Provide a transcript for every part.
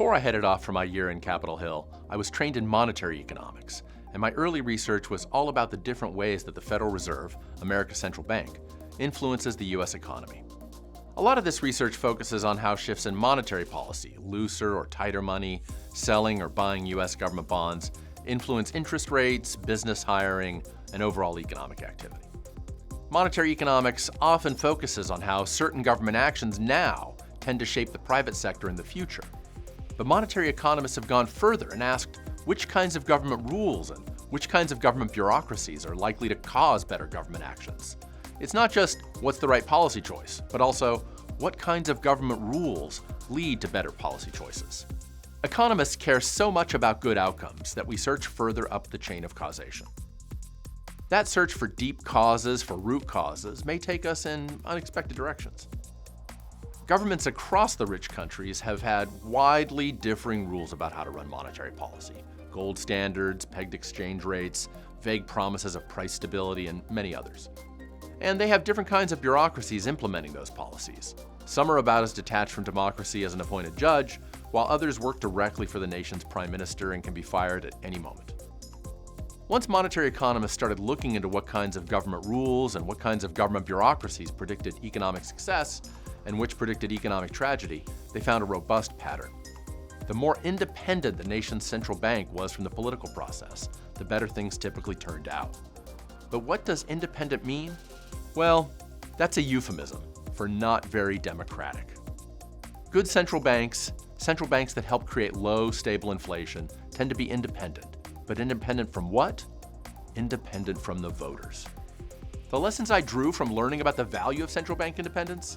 Before I headed off for my year in Capitol Hill, I was trained in monetary economics, and my early research was all about the different ways that the Federal Reserve, America's central bank, influences the U.S. economy. A lot of this research focuses on how shifts in monetary policy, looser or tighter money, selling or buying U.S. government bonds, influence interest rates, business hiring, and overall economic activity. Monetary economics often focuses on how certain government actions now tend to shape the private sector in the future. But monetary economists have gone further and asked which kinds of government rules and which kinds of government bureaucracies are likely to cause better government actions. It's not just what's the right policy choice, but also what kinds of government rules lead to better policy choices. Economists care so much about good outcomes that we search further up the chain of causation. That search for deep causes, for root causes, may take us in unexpected directions. Governments across the rich countries have had widely differing rules about how to run monetary policy. Gold standards, pegged exchange rates, vague promises of price stability, and many others. And they have different kinds of bureaucracies implementing those policies. Some are about as detached from democracy as an appointed judge, while others work directly for the nation's prime minister and can be fired at any moment. Once monetary economists started looking into what kinds of government rules and what kinds of government bureaucracies predicted economic success and which predicted economic tragedy, they found a robust pattern. The more independent the nation's central bank was from the political process, the better things typically turned out. But what does independent mean? Well, that's a euphemism for not very democratic. Good central banks that help create low, stable inflation, tend to be independent. But independent from what? Independent from the voters. The lessons I drew from learning about the value of central bank independence?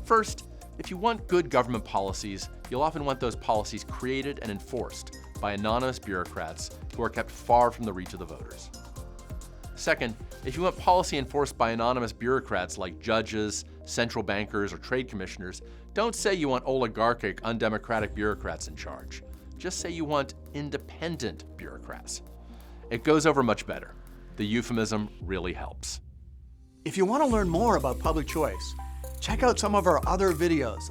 First, if you want good government policies, you'll often want those policies created and enforced by anonymous bureaucrats who are kept far from the reach of the voters. Second, if you want policy enforced by anonymous bureaucrats like judges, central bankers, or trade commissioners, don't say you want oligarchic, undemocratic bureaucrats in charge. Just say you want independent bureaucrats. It goes over much better. The euphemism really helps. If you want to learn more about public choice, check out some of our other videos